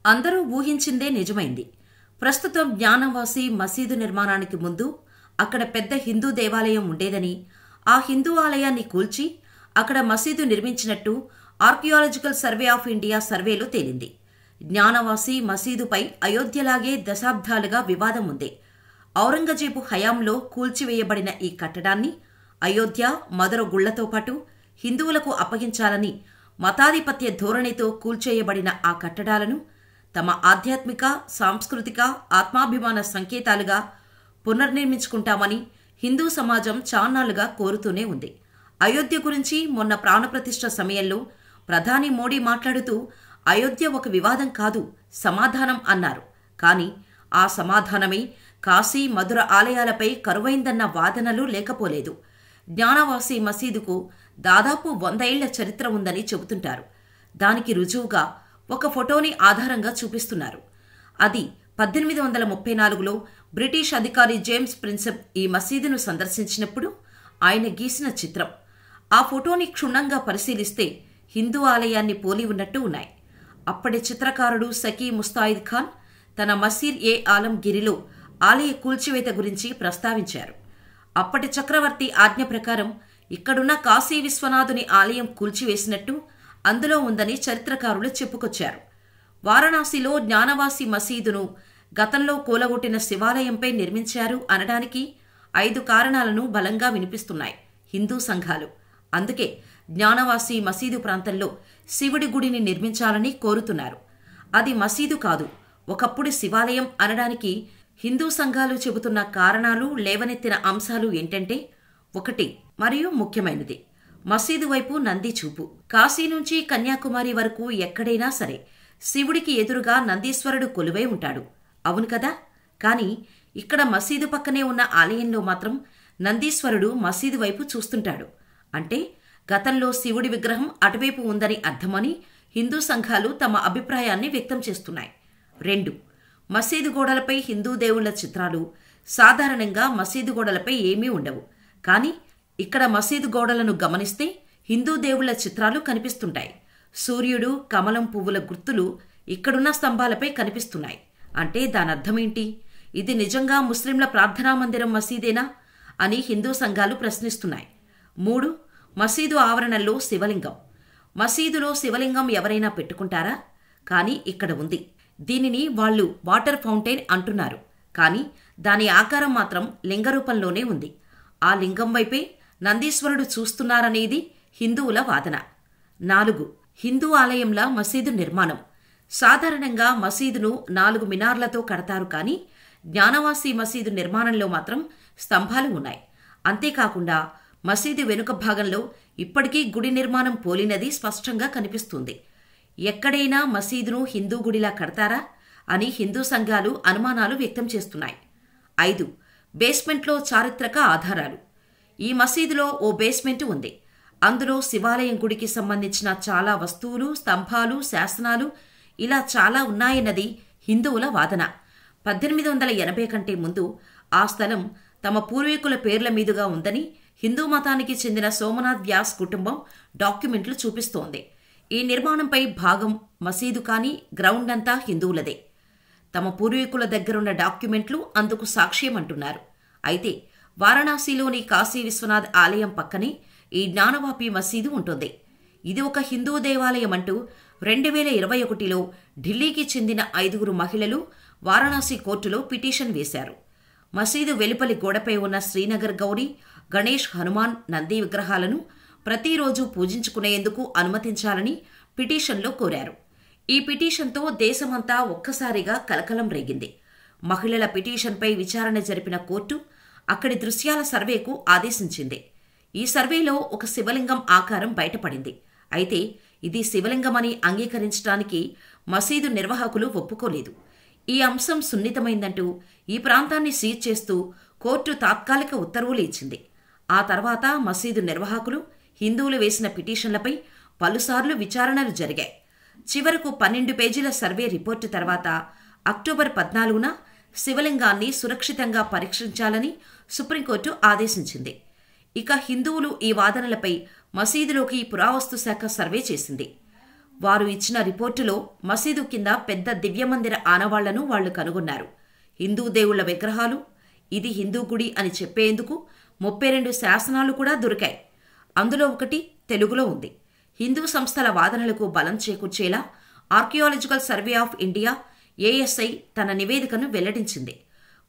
అందరూ ఊహించిందే నిజమైంది. ప్రస్తుతం జ్ఞానవాసి మసీదు నిర్మాణానికి ముందు అక్కడ పెద్ద హిందూ దేవాలయం ఉండేదని, ఆ హిందూ ఆలయాన్ని కూల్చి అక్కడ మసీదు నిర్మించినట్టు ఆర్కియాలజికల్ సర్వే ఆఫ్ ఇండియా సర్వేలో తేలింది. జ్ఞానవాసి మసీదుపై అయోధ్యలాగే దశాబ్దాలుగా వివాదం ఉంది. ఔరంగజేబు హయాంలో కూల్చివేయబడిన ఈ కట్టడాన్ని అయోధ్య, మదర గుళ్లతో పాటు హిందువులకు అప్పగించాలని మతాధిపత్య ధోరణితో కూల్చేయబడిన ఆ కట్టడాలను తమ ఆధ్యాత్మిక, సాంస్కృతిక, ఆత్మాభిమాన సంకేతాలుగా పునర్నిర్మించుకుంటామని హిందూ సమాజం చాన్నాళ్లుగా కోరుతూనే ఉంది. అయోధ్య గురించి మొన్న ప్రాణప్రతిష్ఠ సమయంలో ప్రధాని మోడీ మాట్లాడుతూ అయోధ్య ఒక వివాదం కాదు, సమాధానం అన్నారు. కానీ ఆ సమాధానమే కాశీ, మధుర ఆలయాలపై కరువైందన్న వాదనలు లేకపోలేదు. జ్ఞానవాసి మసీదుకు దాదాపు 100 ఏళ్ల చరిత్ర ఉందని చెబుతుంటారు. దానికి రుజువుగా ఒక ఫోటోని ఆధారంగా చూపిస్తున్నారు. అది 1834లో బ్రిటిష్ అధికారి జేమ్స్ ప్రిన్సెప్ ఈ మసీదును సందర్శించినప్పుడు ఆయన గీసిన చిత్రం. ఆ ఫోటోని క్షుణ్ణంగా పరిశీలిస్తే హిందూ ఆలయాన్ని పోలి ఉన్నట్టు ఉన్నాయి. అప్పటి చిత్రకారుడు సకీ ముస్తాయిద్ ఖాన్ తన మసీర్ ఏ ఆలంగిరిలో ఆలయ కూల్చివేత గురించి ప్రస్తావించారు. అప్పటి చక్రవర్తి ఆజ్ఞ ప్రకారం ఇక్కడున్న కాశీ విశ్వనాథుని ఆలయం కూల్చివేసినట్టు అందులో ఉందని చరిత్రకారులు చెప్పుకొచ్చారు. వారణాసిలో జ్ఞానవాసి మసీదును గతంలో కూలగొట్టిన శివాలయంపై నిర్మించారు అనడానికి 5 కారణాలను బలంగా వినిపిస్తున్నాయి హిందూ సంఘాలు. అందుకే జ్ఞానవాసి మసీదు ప్రాంతంలో శివుడి గుడిని నిర్మించాలని కోరుతున్నారు. అది మసీదు కాదు, ఒకప్పుడు శివాలయం అనడానికి హిందూ సంఘాలు చెబుతున్న కారణాలు, లేవనెత్తిన అంశాలు ఏంటంటే, 1 మరియు ముఖ్యమైనది, మసీదు వైపు నంది చూపు. కాశీ నుంచి కన్యాకుమారి వరకు ఎక్కడైనా సరే శివుడికి ఎదురుగా నందీశ్వరుడు కొలువై ఉంటాడు, అవును కదా? కానీ ఇక్కడ మసీదు పక్కనే ఉన్న ఆలయంలో మాత్రం నందీశ్వరుడు మసీదు వైపు చూస్తుంటాడు. అంటే గతంలో శివుడి విగ్రహం అటువైపు ఉందని అర్థమని హిందూ సంఘాలు తమ అభిప్రాయాన్ని వ్యక్తం చేస్తున్నాయి. 2 మసీదు గోడలపై హిందూ దేవుళ్ల చిత్రాలు. సాధారణంగా మసీదు గోడలపై ఏమీ ఉండవు, కానీ ఇక్కడ మసీదు గోడలను గమనిస్తే హిందూ దేవుళ్ల చిత్రాలు కనిపిస్తుంటాయి. సూర్యుడు, కమలం పువ్వుల గుర్తులు ఇక్కడున్న స్తంభాలపై కనిపిస్తున్నాయి. అంటే దానర్థమేంటి? ఇది నిజంగా ముస్లింల ప్రార్థనా మందిరం మసీదేనా అని హిందూ సంఘాలు ప్రశ్నిస్తున్నాయి. 3 మసీదు ఆవరణలో శివలింగం. మసీదులో శివలింగం ఎవరైనా పెట్టుకుంటారా? కానీ ఇక్కడ ఉంది. దీనిని వాళ్ళు వాటర్ ఫౌంటైన్ అంటున్నారు, కానీ దాని ఆకారం మాత్రం లింగరూపంలోనే ఉంది. ఆ లింగం వైపే నందీశ్వరుడు చూస్తున్నారనేది హిందువుల వాదన. 4 హిందూ ఆలయంలా మసీదు నిర్మాణం. సాధారణంగా మసీదును 4 మినార్లతో కడతారు, కానీ జ్ఞానవాసి మసీదు నిర్మాణంలో మాత్రం స్తంభాలు ఉన్నాయి. అంతేకాకుండా మసీదు వెనుక భాగంలో ఇప్పటికీ గుడి నిర్మాణం పోలినది స్పష్టంగా కనిపిస్తుంది. ఎక్కడైనా మసీదును హిందూ గుడిలా కడతారా అని హిందూ సంఘాలు అనుమానాలు వ్యక్తం చేస్తున్నాయి. 5 బేస్మెంట్లో చారిత్రక ఆధారాలు. ఈ మసీదులో ఓ బేస్మెంట్ ఉంది. అందులో శివాలయం గుడికి సంబంధించిన చాలా వస్తువులు, స్తంభాలు, శాసనాలు ఇలా చాలా ఉన్నాయన్నది హిందువుల వాదన. 1880 కంటే ముందు ఆ స్థలం తమ పూర్వీకుల పేర్ల మీదుగా ఉందని హిందూ మతానికి చెందిన సోమనాథ్ వ్యాస్ కుటుంబం డాక్యుమెంట్లు చూపిస్తోంది. ఈ నిర్మాణంపై భాగం మసీదు, కానీ గ్రౌండ్ అంతా హిందువులదే. తమ పూర్వీకుల దగ్గరున్న డాక్యుమెంట్లు అందుకు సాక్ష్యమంటున్నారు. అయితే వారణాసిలోని కాశీ విశ్వనాథ్ ఆలయం పక్కనే ఈ జ్ఞానవాపి మసీదు ఉంటుంది. ఇది ఒక హిందూ దేవాలయం అంటూ 2021లో ఢిల్లీకి చెందిన 5 మహిళలు వారణాసి కోర్టులో పిటిషన్ వేశారు. మసీదు వెలుపలి గోడపై ఉన్న శ్రీనగర్ గౌరీ, గణేష్, హనుమాన్, నంది విగ్రహాలను ప్రతిరోజు పూజించుకునేందుకు అనుమతించాలని పిటిషన్లో కోరారు. ఈ పిటిషన్తో దేశమంతా ఒక్కసారిగా కలకలం రేగింది. మహిళల పిటిషన్పై విచారణ జరిపిన కోర్టు అక్కడి దృశ్యాల సర్వేకు ఆదేశించింది. ఈ సర్వేలో ఒక శివలింగం ఆకారం బయటపడింది. అయితే ఇది శివలింగమని అంగీకరించడానికి మసీదు నిర్వాహకులు ఒప్పుకోలేదు. ఈ అంశం సున్నితమైందంటూ ఈ ప్రాంతాన్ని సీజ్ చేస్తూ కోర్టు తాత్కాలిక ఉత్తర్వులు ఇచ్చింది. ఆ తర్వాత మసీదు నిర్వాహకులు హిందువులు వేసిన పిటిషన్లపై పలుసార్లు విచారణలు జరిగాయి. చివరకు 12 పేజీల సర్వే రిపోర్టు తర్వాత అక్టోబర్ 14న శివలింగాన్ని సురక్షితంగా పరీక్షించాలని సుప్రీంకోర్టు ఆదేశించింది. ఇక హిందువులు ఈ వాదనలపై మసీదులోకి పురావస్తు శాఖ సర్వే చేసింది. వారు ఇచ్చిన రిపోర్టులో మసీదు కింద పెద్ద దివ్యమందిర ఆనవాళ్లను వాళ్లు కనుగొన్నారు. హిందూ దేవుళ్ల విగ్రహాలు, ఇది హిందూ గుడి అని చెప్పేందుకు 32 శాసనాలు కూడా దొరికాయి. అందులో ఒకటి తెలుగులో ఉంది. హిందూ సంస్థల వాదనలకు బలం చేకూర్చేలా archaeological survey of India ASI తన నివేదికను వెల్లడించింది.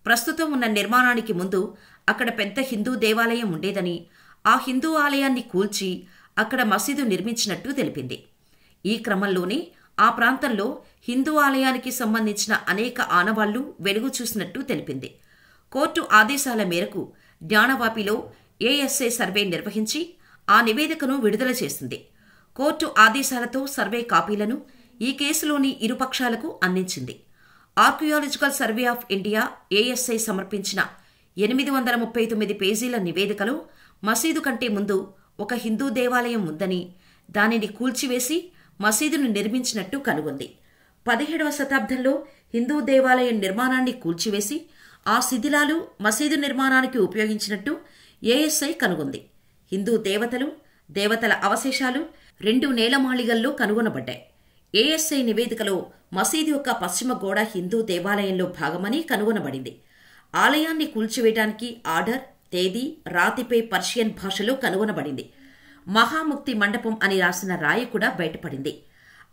ప్రస్తుతం ఉన్న నిర్మాణానికి ముందు అక్కడ పెద్ద హిందూ దేవాలయం ఉండేదని, ఆ హిందూ ఆలయాన్ని కూల్చి అక్కడ మసీదు నిర్మించినట్టు తెలిపింది. ఈ క్రమంలోనే ఆ ప్రాంతంలో హిందూ ఆలయానికి సంబంధించిన అనేక ఆనవాళ్లు వెలుగు చూసినట్టు తెలిపింది. కోర్టు ఆదేశాల మేరకు జ్ఞానవాపిలో ఏఎస్ఐ సర్వే నిర్వహించి ఆ నివేదికను విడుదల చేసింది. కోర్టు ఆదేశాలతో సర్వే కాపీలను ఈ కేసులోని ఇరుపక్షాలకు అందించింది. Archaeological survey of India ASI సమర్పించిన 839 పేజీల నివేదికలో మసీదు కంటే ముందు ఒక హిందూ దేవాలయం ఉందని, దానిని కూల్చివేసి మసీదును నిర్మించినట్టు కనుగొంది. 17వ శతాబ్దంలో హిందూ దేవాలయం నిర్మాణాన్ని కూల్చివేసి ఆ శిథిలాలు మసీదు నిర్మాణానికి ఉపయోగించినట్టు ఏఎస్ఐ కనుగొంది. హిందూ దేవతల అవశేషాలు 2 నేలమాళిగల్లో కనుగొనబడ్డాయి. ఏఎస్ఐ నివేదికలో మసీదు యొక్క పశ్చిమ గోడ హిందూ దేవాలయంలో భాగమని కనుగొనబడింది. ఆలయాన్ని కూల్చివేయడానికి ఆర్డర్, తేదీ రాతిపై పర్షియన్ భాషలో కనుగొనబడింది. మహాముక్తి మండపం అని రాసిన రాయి కూడా బయటపడింది.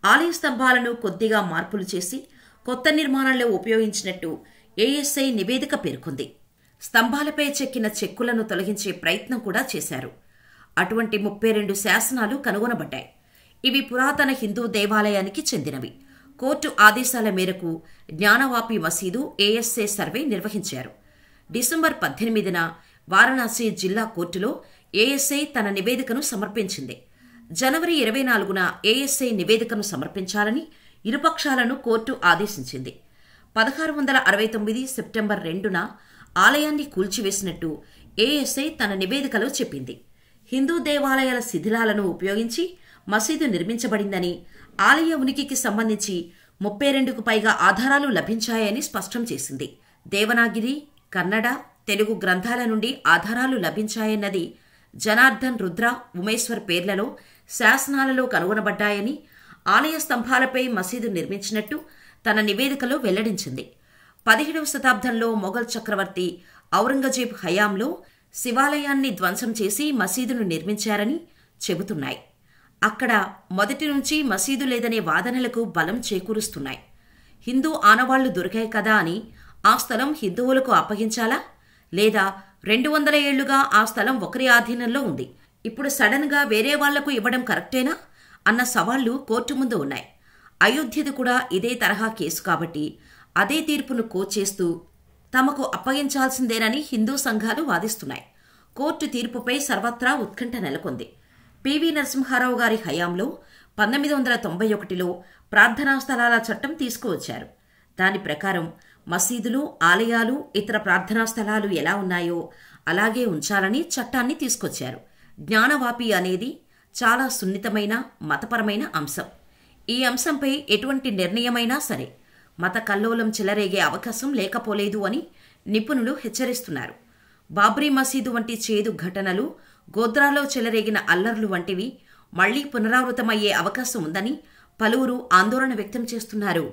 ఆలయ స్తంభాలను కొద్దిగా మార్పులు చేసి కొత్త నిర్మాణంలో ఉపయోగించినట్టు ఏఎస్ఐ నివేదిక పేర్కొంది. స్తంభాలపై చెక్కిన చెక్కులను తొలగించే ప్రయత్నం కూడా చేశారు. అటువంటి 32 శాసనాలు కనుగొనబడ్డాయి. ఇవి పురాతన హిందూ దేవాలయానికి చెందినవి. కోర్టు ఆదేశాల మేరకు జ్ఞానవాపి మసీదు ఏఎస్ఐ సర్వే నిర్వహించారు. డిసెంబర్ 18న వారణాసి జిల్లా కోర్టులో ఏఎస్ఐ తన నివేదికను సమర్పించింది. జనవరి 24న ఏఎస్ఐ నివేదికను సమర్పించాలని ఇరుపక్షాలను కోర్టు ఆదేశించింది. 1669 సెప్టెంబర్ 2న ఆలయాన్ని కూల్చివేసినట్టు ఏఎస్ఐ తన నివేదికలో చెప్పింది. హిందూ దేవాలయాల శిథిలాలను ఉపయోగించి మసీదు నిర్మించబడిందని, ఆలయ ఉనికికి సంబంధించి 32కు పైగా ఆధారాలు లభించాయని స్పష్టం చేసింది. దేవనాగిరి, కన్నడ, తెలుగు గ్రంథాల నుండి ఆధారాలు లభించాయన్నది జనార్దన్, రుద్ర, ఉమేశ్వర్ పేర్లలో శాసనాలలో కనుగొనబడ్డాయని, ఆలయ స్తంభాలపై మసీదు నిర్మించినట్టు తన నివేదికలో వెల్లడించింది. 17వ శతాబ్దంలో మొఘల్ చక్రవర్తి ఔరంగజేబ్ హయాంలో శివాలయాన్ని ధ్వంసం చేసి మసీదును నిర్మించారని చెబుతున్నాయి. అక్కడ మొదటి నుంచి మసీదు లేదనే వాదనలకు బలం చేకూరుస్తున్నాయి. హిందూ ఆనవాళ్లు దొరికాయి కదా అని ఆ స్థలం హిందువులకు అప్పగించాలా, లేదా 200 ఏళ్లుగా ఆ స్థలం ఒకరి ఆధీనంలో ఉంది, ఇప్పుడు సడన్ గా వేరే వాళ్లకు ఇవ్వడం కరెక్టేనా అన్న సవాళ్లు కోర్టు ముందు ఉన్నాయి. అయోధ్యది కూడా ఇదే తరహా కేసు కాబట్టి అదే తీర్పును కోచేస్తూ తమకు అప్పగించాల్సిందేనని హిందూ సంఘాలు వాదిస్తున్నాయి. కోర్టు తీర్పుపై సర్వత్రా ఉత్కంఠ నెలకొంది. పివి నరసింహారావు గారి హయాంలో 1991లో ప్రార్థనా స్థలాల చట్టం తీసుకువచ్చారు. దాని ప్రకారం మసీదులు, ఆలయాలు, ఇతర ప్రార్థనా స్థలాలు ఎలా ఉన్నాయో అలాగే ఉంచాలని చట్టాన్ని తీసుకొచ్చారు. జ్ఞానవాపి అనేది చాలా సున్నితమైన మతపరమైన అంశం. ఈ అంశంపై ఎటువంటి నిర్ణయమైనా సరే మత కల్లోలం చెలరేగే అవకాశం లేకపోలేదు అని నిపుణులు హెచ్చరిస్తున్నారు. బాబ్రీ మసీదు వంటి చేదు ఘటనలు, గోద్రాలో చెలరేగిన అల్లర్లు వంటివి మళ్లీ పునరావృతమయ్యే అవకాశం ఉందని పలువురు ఆందోళన వ్యక్తం చేస్తున్నారు.